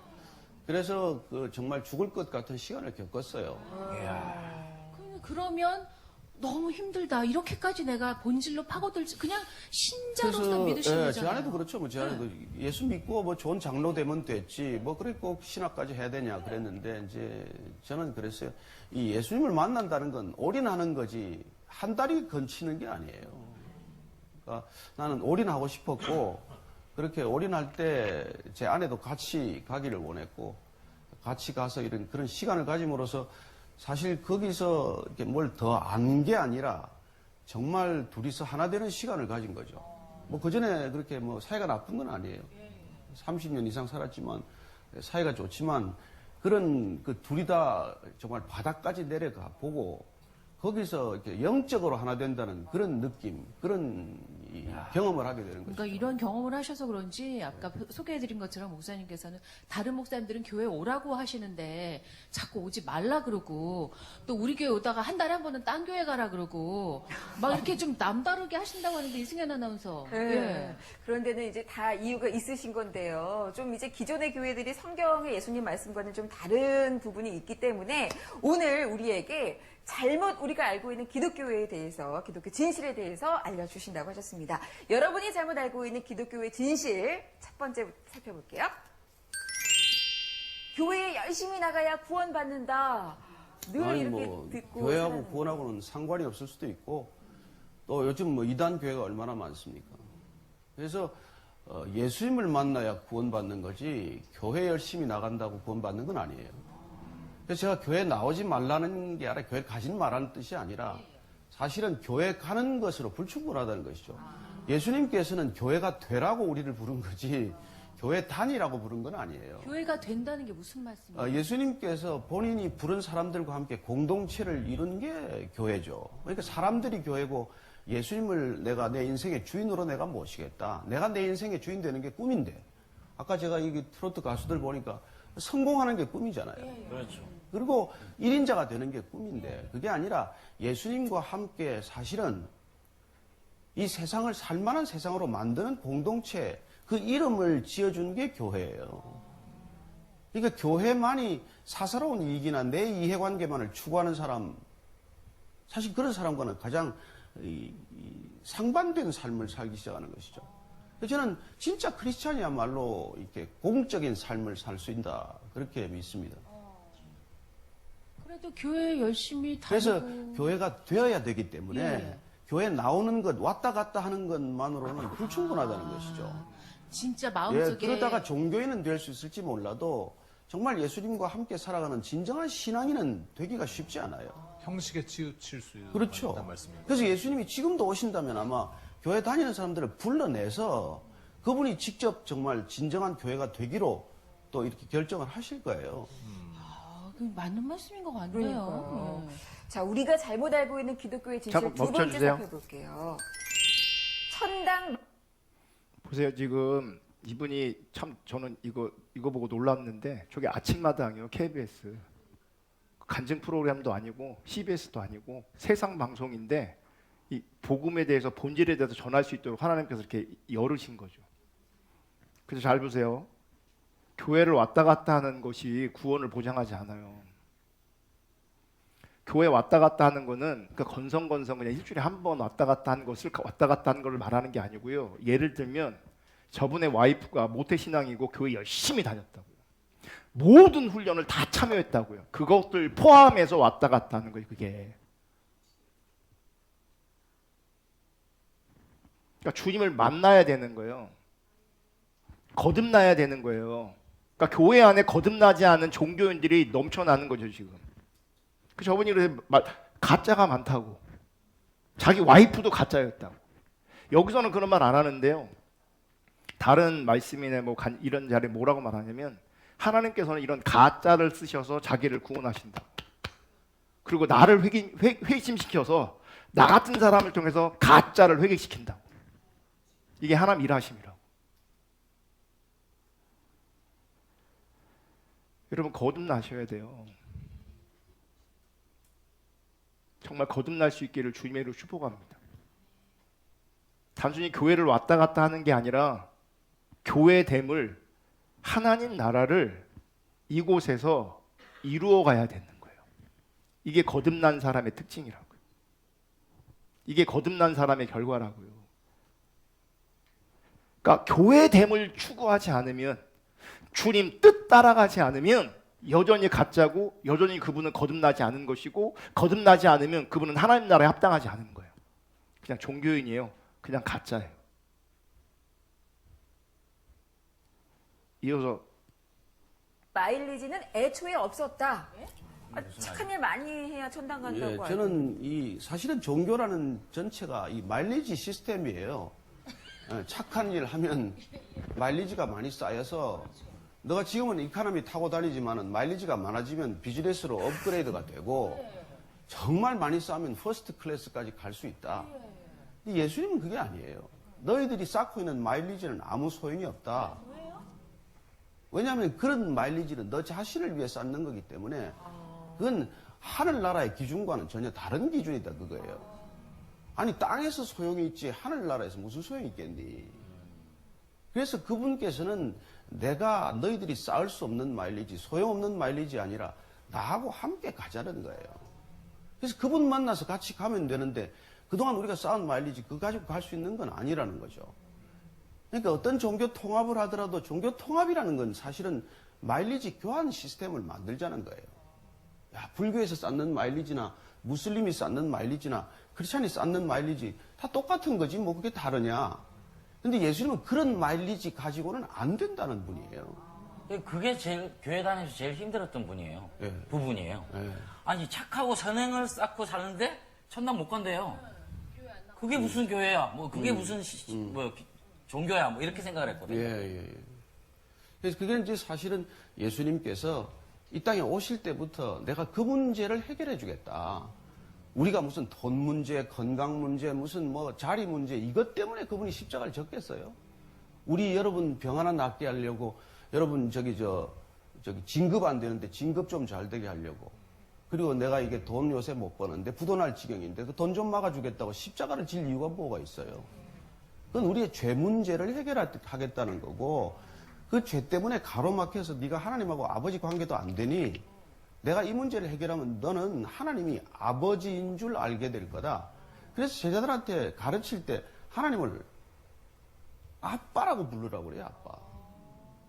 Speaker 2: 그래서 그 정말 죽을 것 같은 시간을 겪었어요.
Speaker 3: 그러면 너무 힘들다. 이렇게까지 내가 본질로 파고들지 그냥 신자로서 믿으시는
Speaker 2: 제
Speaker 3: 거잖아요.
Speaker 2: 아내도 그렇죠. 뭐 제 아내도 예수 믿고 뭐 좋은 장로 되면 됐지. 뭐 그래 꼭 신학까지 해야 되냐 그랬는데 이제 저는 그랬어요. 이 예수님을 만난다는 건 올인하는 거지 한 달이 건치는 게 아니에요. 그러니까 나는 올인하고 싶었고 그렇게 올인할 때 제 아내도 같이 가기를 원했고 같이 가서 이런 그런 시간을 가짐으로써 사실 거기서 이렇게 뭘 더 안 게 아니라 정말 둘이서 하나 되는 시간을 가진 거죠. 뭐 그전에 그렇게 뭐 사이가 나쁜 건 아니에요. 30년 이상 살았지만 사이가 좋지만 그런 그 둘이 다 정말 바닥까지 내려가 보고 거기서 이렇게 영적으로 하나 된다는 그런 느낌, 그런 이 경험을 하게 되는 거죠.
Speaker 3: 그러니까 이런 경험을 하셔서 그런지 아까 소개해드린 것처럼 목사님께서는 다른 목사님들은 교회 오라고 하시는데 자꾸 오지 말라 그러고 또 우리 교회 오다가 한 달에 한 번은 딴 교회 가라 그러고 막 이렇게 좀 남다르게 하신다고 하는데 이승현 아나운서.
Speaker 6: 네.
Speaker 3: 예.
Speaker 6: 그런 데는 이제 다 이유가 있으신 건데요. 좀 이제 기존의 교회들이 성경의 예수님 말씀과는 좀 다른 부분이 있기 때문에 오늘 우리에게 잘못 우리가 알고 있는 기독교에 대해서, 기독교 진실에 대해서 알려주신다고 하셨습니다. 여러분이 잘못 알고 있는 기독교의 진실 첫 번째부터 살펴볼게요. 교회에 열심히 나가야 구원받는다. 늘
Speaker 2: 아니
Speaker 6: 이렇게
Speaker 2: 뭐
Speaker 6: 듣고
Speaker 2: 교회하고
Speaker 6: 살았는데.
Speaker 2: 구원하고는 상관이 없을 수도 있고 또 요즘 뭐 이단 교회가 얼마나 많습니까? 그래서 예수님을 만나야 구원받는 거지 교회 열심히 나간다고 구원받는 건 아니에요. 그래서 제가 교회 나오지 말라는 게 아니라 교회 가지 말라는 뜻이 아니라 사실은 교회 가는 것으로 불충분하다는 것이죠. 예수님께서는 교회가 되라고 우리를 부른 거지 교회 다니라고 부른 건 아니에요.
Speaker 3: 교회가 된다는 게 무슨 말씀이에요?
Speaker 2: 예수님께서 본인이 부른 사람들과 함께 공동체를 이룬 게 교회죠. 그러니까 사람들이 교회고 예수님을 내가 내 인생의 주인으로 내가 모시겠다. 내가 내 인생의 주인 되는 게 꿈인데 아까 제가 이 트로트 가수들 보니까 성공하는 게 꿈이잖아요.
Speaker 5: 그렇죠.
Speaker 2: 그리고 1인자가 되는 게 꿈인데 그게 아니라 예수님과 함께 사실은 이 세상을 살만한 세상으로 만드는 공동체 그 이름을 지어준 게 교회예요. 그러니까 교회만이 사사로운 이익이나 내 이해관계만을 추구하는 사람 사실 그런 사람과는 가장 상반된 삶을 살기 시작하는 것이죠. 그래서 저는 진짜 크리스찬이야말로 이렇게 공적인 삶을 살 수 있다 그렇게 믿습니다.
Speaker 3: 그래도 교회 열심히
Speaker 2: 그래서
Speaker 3: 다니고
Speaker 2: 교회가 되어야 되기 때문에
Speaker 3: 예.
Speaker 2: 교회 나오는 것 왔다 갔다 하는 것만으로는 불충분하다는 것이죠.
Speaker 3: 진짜
Speaker 2: 예,
Speaker 3: 마음속에
Speaker 2: 그러다가 종교인은 될 수 있을지 몰라도 정말 예수님과 함께 살아가는 진정한 신앙인은 되기가 쉽지 않아요.
Speaker 4: 형식에 치우칠 수 있는
Speaker 2: 그렇죠.
Speaker 4: 말씀입니다.
Speaker 2: 그래서 예수님이 지금도 오신다면 아마 교회 다니는 사람들을 불러내서 그분이 직접 정말 진정한 교회가 되기로 또 이렇게 결정을 하실 거예요.
Speaker 3: 그 맞는 말씀인 것 같네요.
Speaker 6: 그러니까요.
Speaker 3: 예.
Speaker 6: 자, 우리가 잘못 알고 있는 기독교의 진실
Speaker 1: 잠깐
Speaker 6: 두 번째
Speaker 1: 멈춰주세요.
Speaker 6: 살펴볼게요. 천당
Speaker 1: 보세요. 지금 이분이 참 저는 이거 보고 놀랐는데 저게 아침마당이요. KBS. 간증 프로그램도 아니고 CBS도 아니고 세상 방송인데 이 복음에 대해서 본질에 대해서 전할 수 있도록 하나님께서 이렇게 열으신 거죠. 그래서 잘 보세요. 교회를 왔다 갔다 하는 것이 구원을 보장하지 않아요. 교회 왔다 갔다 하는 거는 그러니까 건성건성 그냥 일주일에 한 번 왔다 갔다 하는 것을 왔다 갔다 하는 걸 말하는 게 아니고요. 예를 들면 저분의 와이프가 모태신앙이고 교회 열심히 다녔다고요. 모든 훈련을 다 참여했다고요. 그것들 포함해서 왔다 갔다 하는 거예요. 그게. 그러니까 주님을 만나야 되는 거예요. 거듭나야 되는 거예요. 그러니까 교회 안에 거듭나지 않은 종교인들이 넘쳐나는 거죠 지금. 그 저분이 그래서 가짜가 많다고. 자기 와이프도 가짜였다고. 여기서는 그런 말 안 하는데요. 다른 말씀이나 뭐 이런 자리에 뭐라고 말하냐면 하나님께서는 이런 가짜를 쓰셔서 자기를 구원하신다. 그리고 나를 회심시켜서 나 같은 사람을 통해서 가짜를 회개시킨다. 이게 하나님 일하심이라고. 여러분 거듭나셔야 돼요. 정말 거듭날 수 있기를 주님의 이름으로 축복합니다. 단순히 교회를 왔다 갔다 하는 게 아니라 교회됨을 하나님 나라를 이곳에서 이루어 가야 되는 거예요. 이게 거듭난 사람의 특징이라고요. 이게 거듭난 사람의 결과라고요. 그러니까 교회됨을 추구하지 않으면 주님 뜻 따라가지 않으면 여전히 가짜고 여전히 그분은 거듭나지 않은 것이고 거듭나지 않으면 그분은 하나님 나라에 합당하지 않은 거예요. 그냥 종교인이에요. 그냥 가짜예요. 이어서
Speaker 6: 마일리지는 애초에 없었다. 착한 일 많이 해야 천당 간다고.
Speaker 2: 예,
Speaker 6: 알고.
Speaker 2: 저는 사실은 종교라는 전체가 이 마일리지 시스템이에요. 예, 착한 일 하면 마일리지가 많이 쌓여서 너가 지금은 이카노미 타고 다니지만은 마일리지가 많아지면 비즈니스로 업그레이드가 되고 정말 많이 쌓으면 퍼스트 클래스까지 갈 수 있다. 근데 예수님은 그게 아니에요. 너희들이 쌓고 있는 마일리지는 아무 소용이 없다. 왜냐하면 그런 마일리지는 너 자신을 위해 쌓는 거기 때문에 그건 하늘나라의 기준과는 전혀 다른 기준이다 그거예요. 아니 땅에서 소용이 있지 하늘나라에서 무슨 소용이 있겠니. 그래서 그분께서는 내가 너희들이 쌓을 수 없는 마일리지, 소용없는 마일리지 아니라 나하고 함께 가자는 거예요. 그래서 그분 만나서 같이 가면 되는데 그동안 우리가 쌓은 마일리지 그거 가지고 갈 수 있는 건 아니라는 거죠. 그러니까 어떤 종교 통합을 하더라도 종교 통합이라는 건 사실은 마일리지 교환 시스템을 만들자는 거예요. 야, 불교에서 쌓는 마일리지나 무슬림이 쌓는 마일리지나 크리스찬이 쌓는 마일리지 다 똑같은 거지 뭐 그게 다르냐. 근데 예수님은 그런 마일리지 가지고는 안 된다는 분이에요.
Speaker 5: 그게 제일 교회 다니면서 제일 힘들었던 분이에요.
Speaker 2: 예.
Speaker 5: 부분이에요.
Speaker 2: 예.
Speaker 5: 아니 착하고 선행을 쌓고 사는데 천당 못 간대요. 그게 무슨 교회야? 뭐 그게 무슨 뭐 종교야? 뭐 이렇게 생각을 했거든요.
Speaker 2: 예. 그래서 그게 이제 사실은 예수님께서 이 땅에 오실 때부터 내가 그 문제를 해결해 주겠다. 우리가 무슨 돈 문제, 건강 문제, 무슨 뭐 자리 문제 이것 때문에 그분이 십자가를 졌겠어요? 우리 여러분 병 하나 낫게 하려고 여러분 저기 진급 안 되는데 진급 좀 잘 되게 하려고 그리고 내가 이게 돈 요새 못 버는데 부도날 지경인데 그 돈 좀 막아주겠다고 십자가를 질 이유가 뭐가 있어요? 그건 우리의 죄 문제를 해결하겠다는 거고 그 죄 때문에 가로막혀서 네가 하나님하고 아버지 관계도 안 되니 내가 이 문제를 해결하면 너는 하나님이 아버지인 줄 알게 될 거다. 그래서 제자들한테 가르칠 때 하나님을 아빠라고 부르라고 그래요. 아빠.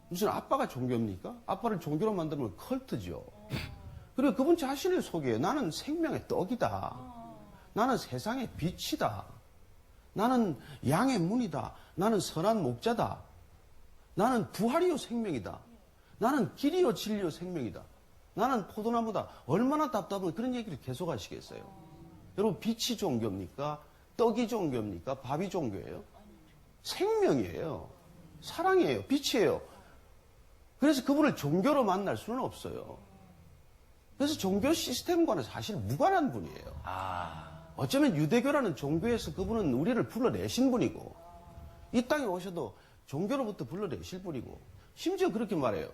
Speaker 2: 무슨 아빠가 종교입니까? 아빠를 종교로 만들면 컬트죠. 그리고 그분 자신을 소개해요. 나는 생명의 떡이다. 나는 세상의 빛이다. 나는 양의 문이다. 나는 선한 목자다. 나는 부활이요 생명이다. 나는 길이요 진리요 생명이다. 나는 포도나무다. 얼마나 답답하면 그런 얘기를 계속 하시겠어요. 여러분 빛이 종교입니까? 떡이 종교입니까? 밥이 종교예요? 생명이에요. 사랑이에요. 빛이에요. 그래서 그분을 종교로 만날 수는 없어요. 그래서 종교 시스템과는 사실 무관한 분이에요. 어쩌면 유대교라는 종교에서 그분은 우리를 불러내신 분이고 이 땅에 오셔도 종교로부터 불러내실 분이고 심지어 그렇게 말해요.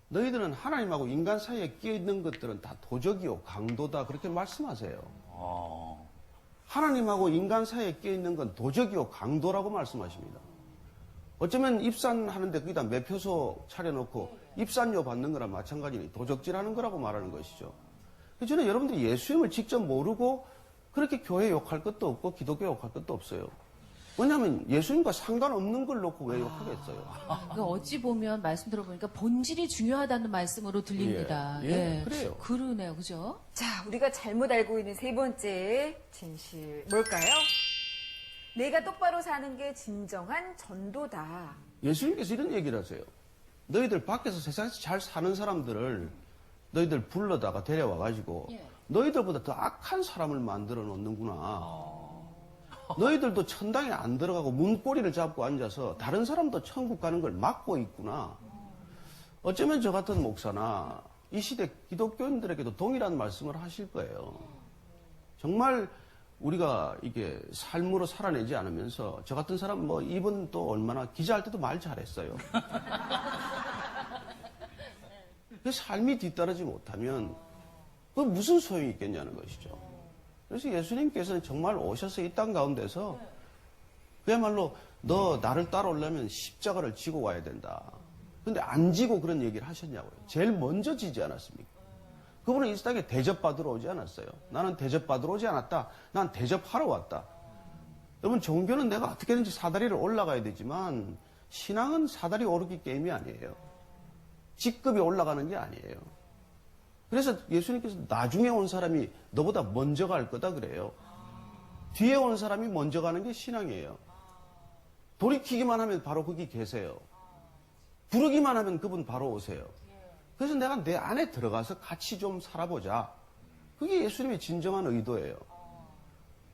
Speaker 2: 너희들은 하나님하고 인간 사이에 끼어 있는 것들은 다 도적이요 강도다 그렇게 말씀하세요. 하나님하고 인간 사이에 끼어 있는 건 도적이요 강도라고 말씀하십니다. 어쩌면 입산하는데 거기다 매표소 차려놓고 입산료 받는 거랑 마찬가지니 도적질하는 거라고 말하는 것이죠. 그래서 저는 여러분들이 예수님을 직접 모르고 그렇게 교회 욕할 것도 없고 기독교 욕할 것도 없어요. 왜냐하면 예수님과 상관없는 걸 놓고 왜 욕하겠어요?
Speaker 3: 그러니까 어찌 보면 말씀 들어보니까 본질이 중요하다는 말씀으로 들립니다.
Speaker 2: 예, 그래요.
Speaker 3: 그러네요, 그죠?
Speaker 6: 자, 우리가 잘못 알고 있는 세 번째 진실 뭘까요? 내가 똑바로 사는 게 진정한 전도다.
Speaker 2: 예수님께서 이런 얘기를 하세요. 너희들 밖에서 세상에서 잘 사는 사람들을 너희들 불러다가 데려와가지고 너희들보다 더 악한 사람을 만들어 놓는구나. 너희들도 천당에 안 들어가고 문고리를 잡고 앉아서 다른 사람도 천국 가는 걸 막고 있구나. 어쩌면 저 같은 목사나 이 시대 기독교인들에게도 동일한 말씀을 하실 거예요. 정말 우리가 이게 삶으로 살아내지 않으면서 저 같은 사람 뭐 이분 또 얼마나 기자할 때도 말 잘했어요. 그 삶이 뒤따르지 못하면 그 무슨 소용이 있겠냐는 것이죠. 그래서 예수님께서는 정말 오셔서 이 땅 가운데서 그야말로 너 나를 따라오려면 십자가를 지고 와야 된다. 근데 안 지고 그런 얘기를 하셨냐고요. 제일 먼저 지지 않았습니까? 그분은 이 땅에 대접받으러 오지 않았어요. 나는 대접받으러 오지 않았다. 난 대접하러 왔다. 여러분 종교는 내가 어떻게든지 사다리를 올라가야 되지만 신앙은 사다리 오르기 게임이 아니에요. 직급이 올라가는 게 아니에요. 그래서 예수님께서 나중에 온 사람이 너보다 먼저 갈 거다 그래요. 뒤에 온 사람이 먼저 가는 게 신앙이에요. 돌이키기만 하면 바로 거기 계세요. 부르기만 하면 그분 바로 오세요. 그래서 내가 내 안에 들어가서 같이 좀 살아보자. 그게 예수님의 진정한 의도예요.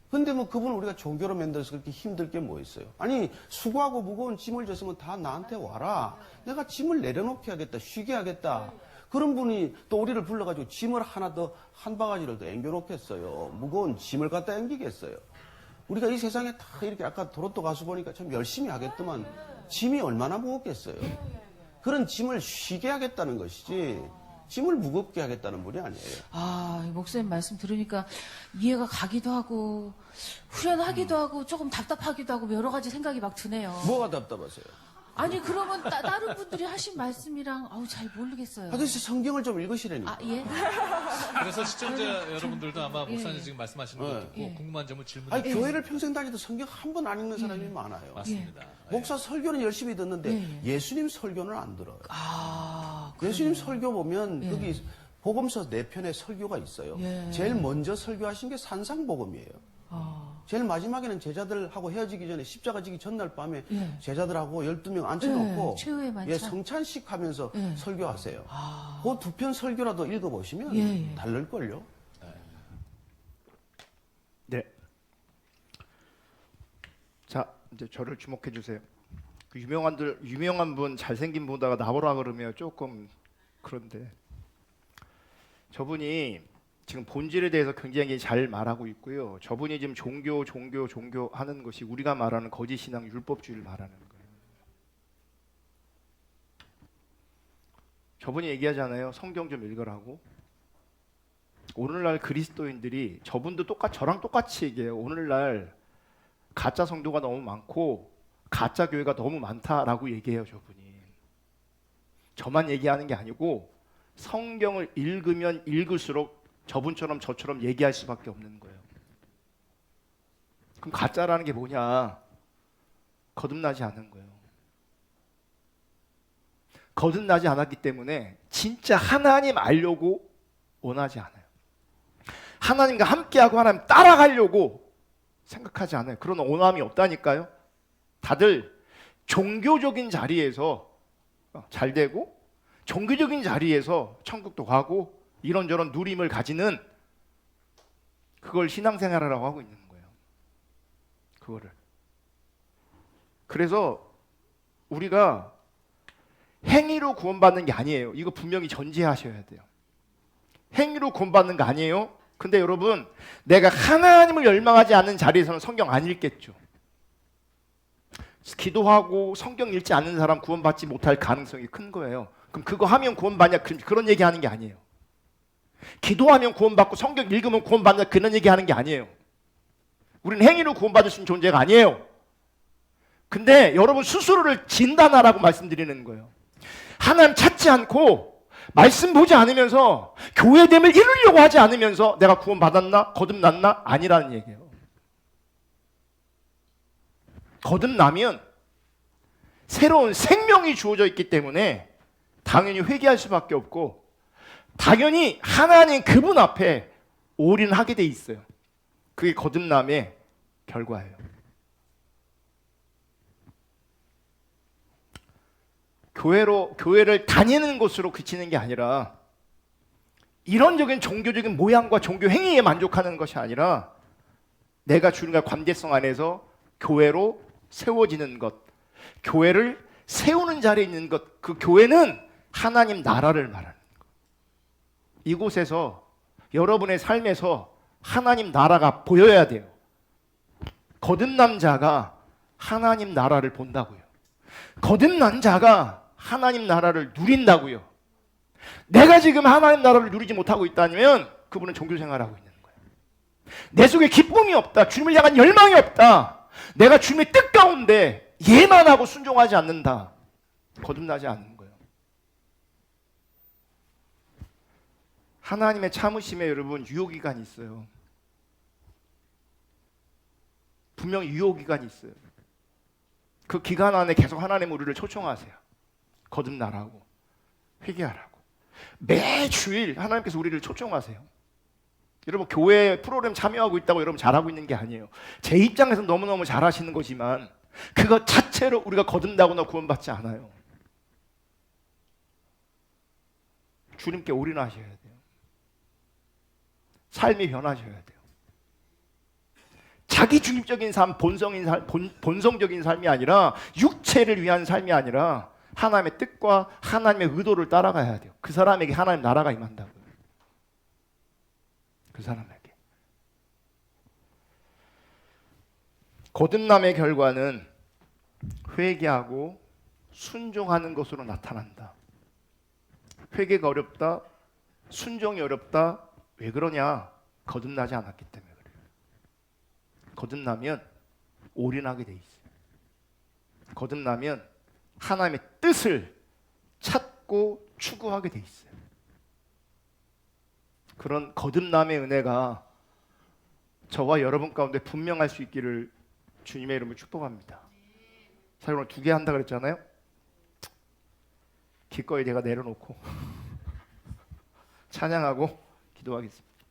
Speaker 2: 근데 뭐 그분을 우리가 종교로 만들어서 그렇게 힘들 게 뭐 있어요? 아니, 수고하고 무거운 짐을 졌으면 다 나한테 와라. 내가 짐을 내려놓게 하겠다. 쉬게 하겠다. 그런 분이 또 우리를 불러가지고 짐을 하나 더, 한 바가지를 더 앵겨놓겠어요. 무거운 짐을 갖다 앵기겠어요. 우리가 이 세상에 다 이렇게 아까 도로또 가서 보니까 참 열심히 하겠더만 짐이 얼마나 무겁겠어요. 그런 짐을 쉬게 하겠다는 것이지 짐을 무겁게 하겠다는 분이 아니에요.
Speaker 3: 아, 목사님 말씀 들으니까 이해가 가기도 하고 후련하기도 하고 조금 답답하기도 하고 여러 가지 생각이 막 드네요.
Speaker 2: 뭐가 답답하세요?
Speaker 3: 아니 그러면 다른 분들이 하신 말씀이랑 잘 모르겠어요.
Speaker 2: 그래서 성경을 좀 읽으시라니까.
Speaker 3: 아, 예?
Speaker 4: 그래서 시청자 여러분들도 아마 목사님 지금 말씀하시는 거 듣고
Speaker 3: 예.
Speaker 4: 궁금한 점을 질문해
Speaker 2: 아니,
Speaker 4: 주세요.
Speaker 2: 교회를 평생 다니도 성경 한 번 안 읽는 사람이 많아요.
Speaker 4: 맞습니다.
Speaker 2: 목사 설교는 열심히 듣는데 예수님 설교는 안 들어요. 예수님 설교 보면 거기 복음서 4편의 설교가 있어요. 제일 먼저 설교하신 게 산상복음이에요. 제일 마지막에는 제자들하고 헤어지기 전에 십자가 지기 전날 밤에 제자들하고 12명 앉혀놓고
Speaker 3: 최후의 만찬.
Speaker 2: 성찬식 하면서 설교하세요. 그 2편 설교라도 읽어보시면 다를걸요.
Speaker 1: 네. 자, 이제 저를 주목해 주세요. 그 유명한 분 잘생긴 분다가 나보라 그러면 조금 그런데 저분이 지금 본질에 대해서 굉장히 잘 말하고 있고요. 저분이 지금 종교 하는 것이 우리가 말하는 거짓 신앙 율법주의를 말하는 거예요. 저분이 얘기하잖아요. 성경 좀 읽으라고. 오늘날 그리스도인들이 저분도 저랑 똑같이 얘기해요. 오늘날 가짜 성도가 너무 많고 가짜 교회가 너무 많다라고 얘기해요. 저분이. 저만 얘기하는 게 아니고 성경을 읽으면 읽을수록 저분처럼 저처럼 얘기할 수밖에 없는 거예요. 그럼 가짜라는 게 뭐냐? 거듭나지 않은 거예요. 거듭나지 않았기 때문에 진짜 하나님 알려고 원하지 않아요. 하나님과 함께하고 하나님 따라가려고 생각하지 않아요. 그런 원함이 없다니까요. 다들 종교적인 자리에서 잘 되고 종교적인 자리에서 천국도 가고 이런저런 누림을 가지는 그걸 신앙생활이라고 하고 있는 거예요. 그거를. 그래서 우리가 행위로 구원받는 게 아니에요. 이거 분명히 전제하셔야 돼요. 행위로 구원받는 거 아니에요. 근데 여러분, 내가 하나님을 열망하지 않는 자리에서는 성경 안 읽겠죠. 기도하고 성경 읽지 않는 사람 구원받지 못할 가능성이 큰 거예요. 그럼 그거 하면 구원받냐? 그런 얘기하는 게 아니에요. 기도하면 구원받고 성경 읽으면 구원받냐? 그런 얘기하는 게 아니에요. 우리는 행위로 구원받을 수 있는 존재가 아니에요. 근데 여러분 스스로를 진단하라고 말씀드리는 거예요. 하나님 찾지 않고 말씀 보지 않으면서 교회됨을 이루려고 하지 않으면서 내가 구원받았나? 거듭났나? 아니라는 얘기예요. 거듭나면 새로운 생명이 주어져 있기 때문에 당연히 회개할 수밖에 없고 당연히 하나님 그분 앞에 올인하게 돼 있어요. 그게 거듭남의 결과예요. 교회를 다니는 곳으로 그치는 게 아니라 이론적인 종교적인 모양과 종교 행위에 만족하는 것이 아니라 내가 주님과 관계성 안에서 교회로 세워지는 것, 교회를 세우는 자리에 있는 것, 그 교회는 하나님 나라를 말하는 것. 이곳에서 여러분의 삶에서 하나님 나라가 보여야 돼요. 거듭난 자가 하나님 나라를 본다고요. 거듭난 자가 하나님 나라를 누린다고요. 내가 지금 하나님 나라를 누리지 못하고 있다면 그분은 종교 생활하고 있는 거예요. 내 속에 기쁨이 없다. 주님을 향한 열망이 없다. 내가 주님의 뜻 가운데 예만하고 순종하지 않는다. 거듭나지 않는 거예요. 하나님의 참으심에 여러분 유효기간이 있어요. 분명히 유효기간이 있어요. 그 기간 안에 계속 하나님 우리를 초청하세요. 거듭나라고, 회개하라고. 매주일 하나님께서 우리를 초청하세요. 여러분 교회 프로그램 참여하고 있다고 여러분 잘하고 있는 게 아니에요. 제 입장에서 너무너무 잘하시는 거지만 그것 자체로 우리가 거듭나거나 구원받지 않아요. 주님께 올인하셔야 돼요. 삶이 변하셔야 돼요. 자기 중립적인 삶, 본성적인 삶이 아니라 육체를 위한 삶이 아니라 하나님의 뜻과 하나님의 의도를 따라가야 돼요. 그 사람에게 하나님 나라가 임한다고요. 그 사람에게. 거듭남의 결과는 회개하고 순종하는 것으로 나타난다. 회개가 어렵다, 순종이 어렵다. 왜 그러냐? 거듭나지 않았기 때문에 그래요. 거듭나면 올인하게 돼 있어요. 거듭나면 하나님의 뜻을 찾고 추구하게 돼 있어요. 그런 거듭남의 은혜가 저와 여러분 가운데 분명할 수 있기를 주님의 이름으로 축복합니다. 사실 오늘 2개 한다 그랬잖아요. 기꺼이 내가 내려놓고 찬양하고 기도하겠습니다.